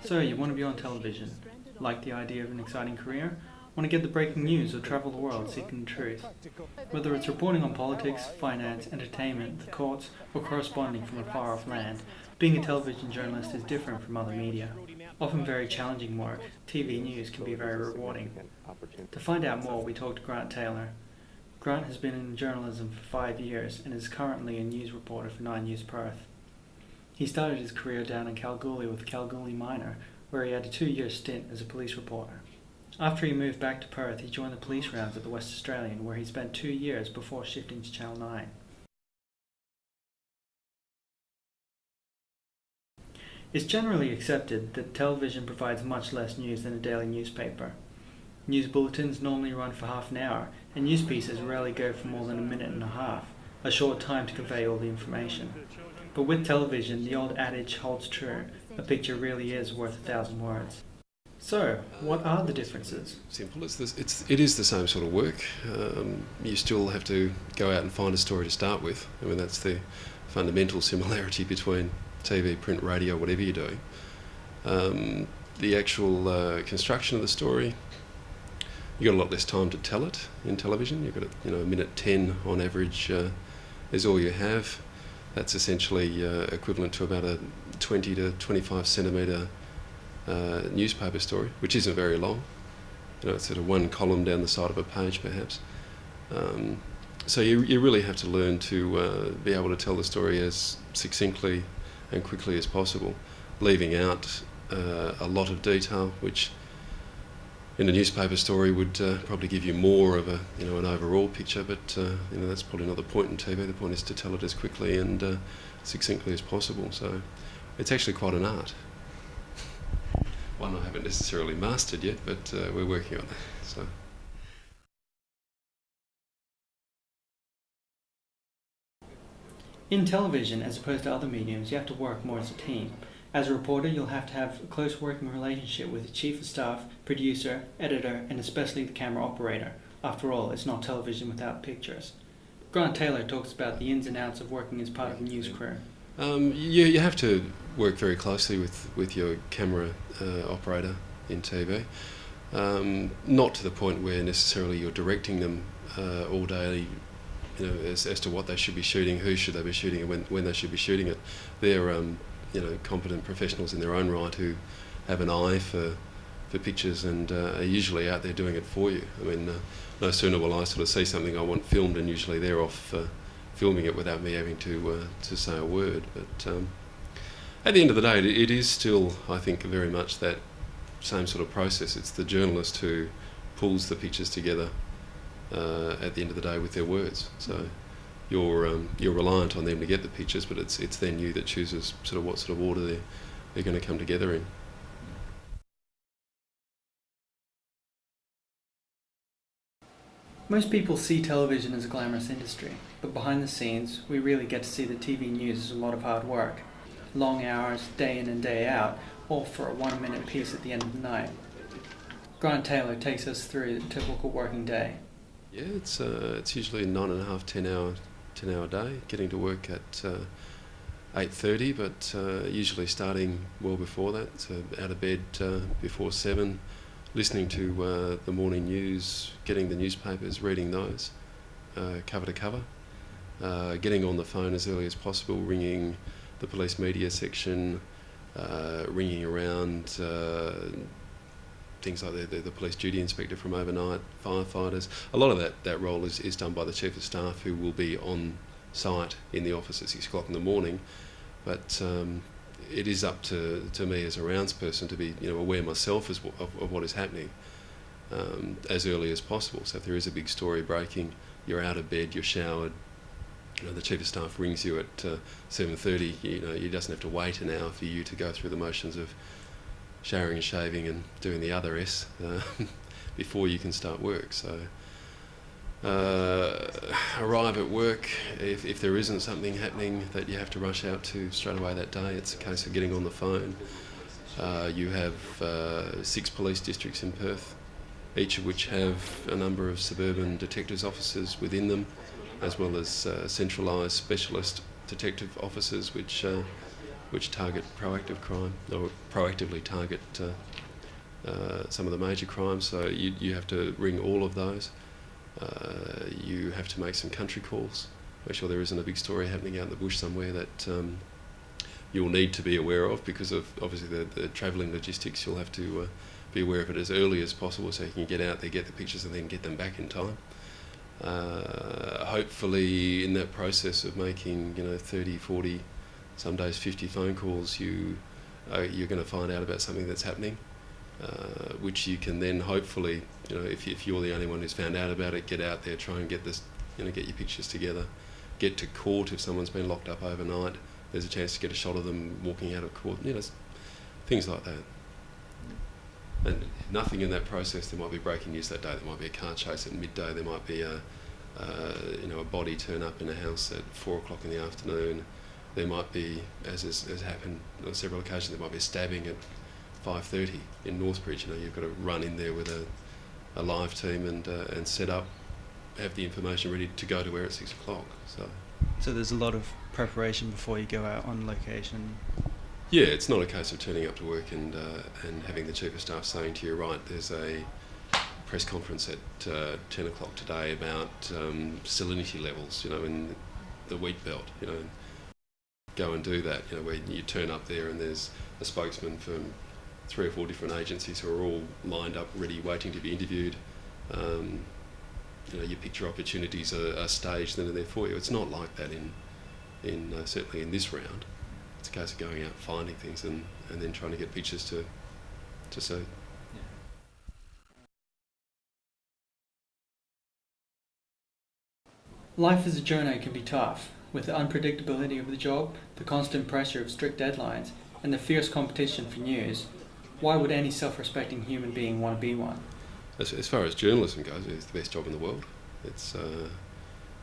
So, you want to be on television? Like the idea of an exciting career? Want to get the breaking news or travel the world seeking the truth? Whether it's reporting on politics, finance, entertainment, the courts, or corresponding from a far-off land, being a television journalist is different from other media. Often very challenging work, TV news can be very rewarding. To find out more, we talked to Grant Taylor. Grant has been in journalism for 5 years and is currently a news reporter for Nine News Perth. He started his career down in Kalgoorlie with Kalgoorlie Miner, where he had a 2-year stint as a police reporter. After he moved back to Perth, he joined the police rounds at the West Australian, where he spent 2 years before shifting to Channel 9. It's generally accepted that television provides much less news than a daily newspaper. News bulletins normally run for half an hour, and news pieces rarely go for more than a minute and a half, a short time to convey all the information. But with television, the old adage holds true: a picture really is worth 1,000 words. So, what are the differences? Simple. It is the same sort of work. You still have to go out and find a story to start with. I mean, that's the fundamental similarity between TV, print, radio, whatever you're doing. The actual construction of the story, you've got a lot less time to tell it in television. You've got a minute 10 on average is all you have. That's essentially equivalent to about a 20 to 25 centimetre newspaper story, which isn't very long. It's sort of one column down the side of a page, perhaps. So you really have to learn to be able to tell the story as succinctly and quickly as possible, leaving out a lot of detail, which in a newspaper story would probably give you more of an overall picture, but that's probably not the point in TV. The point is to tell it as quickly and succinctly as possible. So it's actually quite an art. One I haven't necessarily mastered yet, but we're working on that. So. In television, as opposed to other mediums, you have to work more as a team. As a reporter, you'll have to have a close working relationship with the chief of staff, producer, editor, and especially the camera operator. After all, it's not television without pictures. Grant Taylor talks about the ins and outs of working as part of a news crew. You have to work very closely with your camera operator in TV. Not to the point where necessarily you're directing them all day, as to what they should be shooting, who should they be shooting, and when they should be shooting it. They're competent professionals in their own right who have an eye for pictures and are usually out there doing it for you. I mean, no sooner will I sort of see something I want filmed, and usually they're off filming it without me having to say a word. But at the end of the day, it is still, I think, very much that same sort of process. It's the journalist who pulls the pictures together at the end of the day with their words. So you're reliant on them to get the pictures, but it's then you that chooses sort of what sort of order they're going to come together in. Most people see television as a glamorous industry, but behind the scenes, we really get to see that TV news is a lot of hard work. Long hours, day in and day out, all for a 1-minute piece at the end of the night. Grant Taylor takes us through the typical working day. Yeah, it's usually a 9.5, 10-hour day, getting to work at 8:30, but usually starting well before that, so out of bed before 7, listening to the morning news, getting the newspapers, reading those cover to cover, getting on the phone as early as possible, ringing the police media section, ringing around things like the police duty inspector from overnight, firefighters. A lot of that role is done by the chief of staff, who will be on site in the office at 6 o'clock in the morning, but it is up to me as a rounds person to be aware myself of what is happening as early as possible. So if there is a big story breaking, you're out of bed, you're showered, the chief of staff rings you at 7:30. He doesn't have to wait an hour for you to go through the motions of showering and shaving and doing the other S before you can start work. So arrive at work, if there isn't something happening that you have to rush out to straight away that day, it's a case of getting on the phone. You have 6 police districts in Perth, each of which have a number of suburban detectives officers within them, as well as centralised specialist detective officers which which target proactive crime or proactively target some of the major crimes. So you have to ring all of those. You have to make some country calls, make sure there isn't a big story happening out in the bush somewhere that you'll need to be aware of, because of obviously the travelling logistics. You'll have to be aware of it as early as possible so you can get out there, get the pictures and then get them back in time. Hopefully in that process of making 30, 40, some days 50 phone calls, you're going to find out about something that's happening, which you can then hopefully, if you're the only one who's found out about it, get out there, try and get this, get your pictures together, get to court if someone's been locked up overnight. There's a chance to get a shot of them walking out of court, things like that. And nothing in that process. There might be breaking news that day. There might be a car chase at midday. There might be a body turn up in a house at 4 o'clock in the afternoon. There might be, as has happened on several occasions, there might be a stabbing at 5:30 in Northbridge. You've got to run in there with a live team and set up, have the information ready to go to where at 6 o'clock. So there's a lot of preparation before you go out on location. Yeah, it's not a case of turning up to work and having the chief of staff saying to you, right, there's a press conference at 10 o'clock today about salinity levels, in the wheat belt, go and do that, where you turn up there and there's a spokesman from 3 or 4 different agencies who are all lined up, ready, waiting to be interviewed. Your picture opportunities are staged and are there for you. It's not like that in certainly in this round. It's a case of going out, finding things and then trying to get pictures to see. Life as a journo can be tough, with the unpredictability of the job, the constant pressure of strict deadlines, and the fierce competition for news. Why would any self-respecting human being want to be one? As far as journalism goes, it's the best job in the world.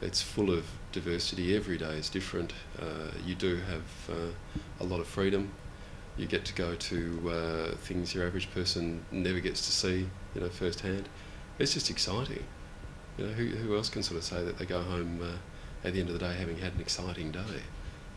It's full of diversity. Every day is different. You do have a lot of freedom. You get to go to things your average person never gets to see, firsthand. It's just exciting. Who else can sort of say that they go home at the end of the day having had an exciting day?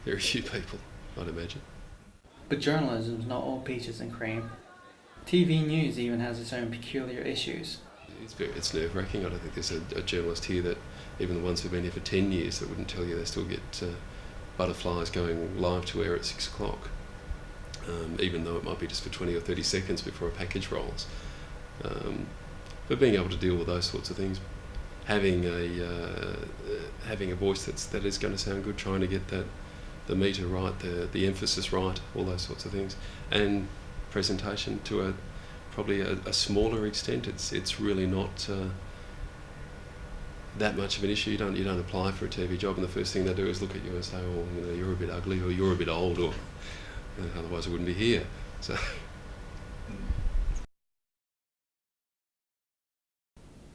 Very few people, I'd imagine. But journalism's not all peaches and cream. TV news even has its own peculiar issues. It's nerve-wracking. I don't think there's a journalist here that, even the ones who've been here for 10 years, that wouldn't tell you they still get butterflies going live to air at 6 o'clock, even though it might be just for 20 or 30 seconds before a package rolls. But being able to deal with those sorts of things, having a voice that is going to sound good, trying to get the meter right, the emphasis right, all those sorts of things, and presentation to probably a smaller extent. It's really not that much of an issue. You don't apply for a TV job and the first thing they do is look at you and say, oh, you're a bit ugly, or you're a bit old, or otherwise I wouldn't be here. So.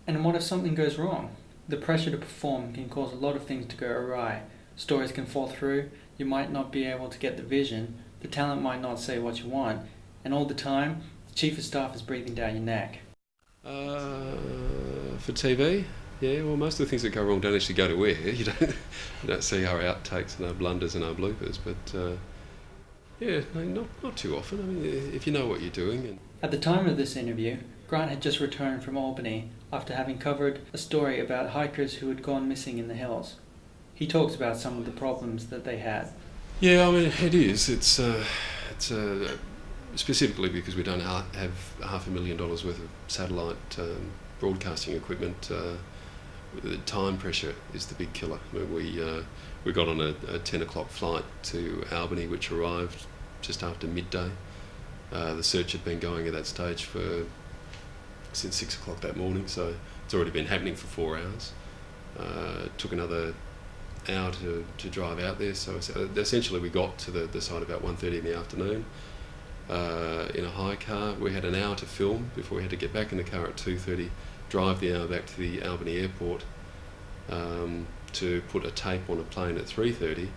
And what if something goes wrong? The pressure to perform can cause a lot of things to go awry. Stories can fall through, you might not be able to get the vision, the talent might not say what you want, and all the time, the chief of staff is breathing down your neck. For TV, yeah, well, most of the things that go wrong don't actually go to air. You don't see our outtakes and our blunders and our bloopers, but yeah, no, not too often. I mean, if you know what you're doing. And At the time of this interview, Grant had just returned from Albany after having covered a story about hikers who had gone missing in the hills. He talks about some of the problems that they had. Yeah, I mean, it is. It's specifically because we don't have $500,000 worth of satellite broadcasting equipment. The time pressure is the big killer. We got on a 10 o'clock flight to Albany, which arrived just after midday. The search had been going at that stage since 6 o'clock that morning, so it's already been happening for 4 hours. Took another hour to drive out there, so essentially we got to the site about 1:30 in the afternoon in a hire car. We had an hour to film before we had to get back in the car at 2:30, drive the hour back to the Albany airport to put a tape on a plane at 3:30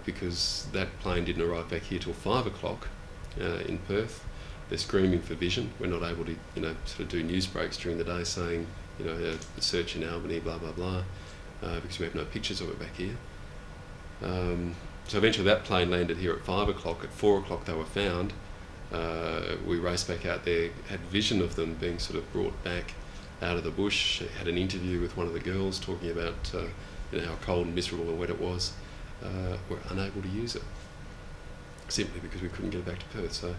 because that plane didn't arrive back here till 5 o'clock in Perth. They're screaming for vision. We're not able to sort of do news breaks during the day saying a search in Albany, blah blah blah, because we have no pictures of it back here. So eventually that plane landed here at 5 o'clock. At 4 o'clock they were found. We raced back out there, had vision of them being sort of brought back out of the bush, had an interview with one of the girls talking about how cold and miserable and wet it was. We're unable to use it, simply because we couldn't get it back to Perth. So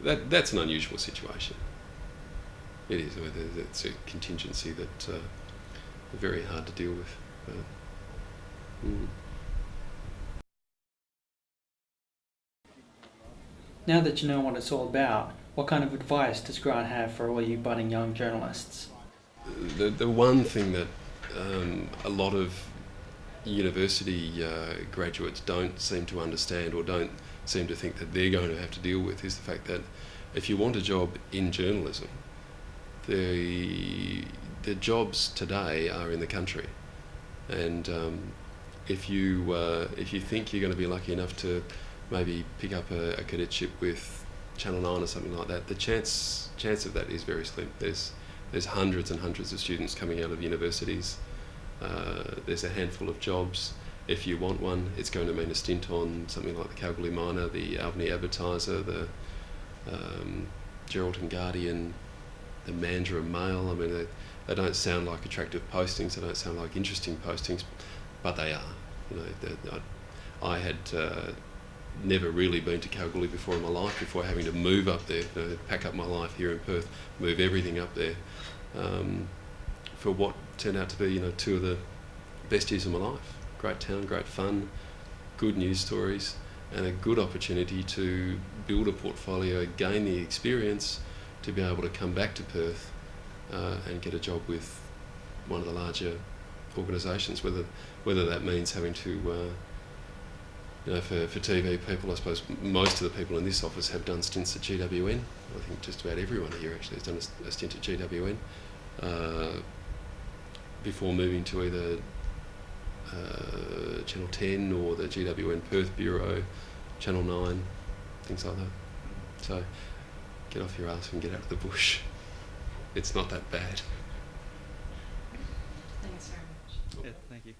that's an unusual situation. It is. It's a contingency that very hard to deal with. But, Now that you know what it's all about, what kind of advice does Grant have for all you budding young journalists? The one thing that a lot of university graduates don't seem to understand, or don't seem to think that they're going to have to deal with, is the fact that if you want a job in journalism, the jobs today are in the country, and if you think you're going to be lucky enough to maybe pick up a cadetship with Channel 9 or something like that, the chance of that is very slim. There's hundreds and hundreds of students coming out of universities. There's a handful of jobs. If you want one, it's going to mean a stint on something like the Kalgoorlie Miner, the Albany Advertiser, the Geraldton Guardian, the Mandurah Mail. I mean, they don't sound like attractive postings. They don't sound like interesting postings, but they are. I had never really been to Kalgoorlie before in my life, before having to move up there, pack up my life here in Perth, move everything up there, for what turned out to be, two of the best years of my life. Great town, great fun, good news stories, and a good opportunity to build a portfolio, gain the experience to be able to come back to Perth and get a job with one of the larger organisations, whether that means having to for TV people, I suppose most of the people in this office have done stints at GWN. I think just about everyone here actually has done a stint at GWN before moving to either Channel 10 or the GWN Perth Bureau, Channel 9, things like that. So get off your ass and get out of the bush. It's not that bad. Thanks very much. Yeah, thank you.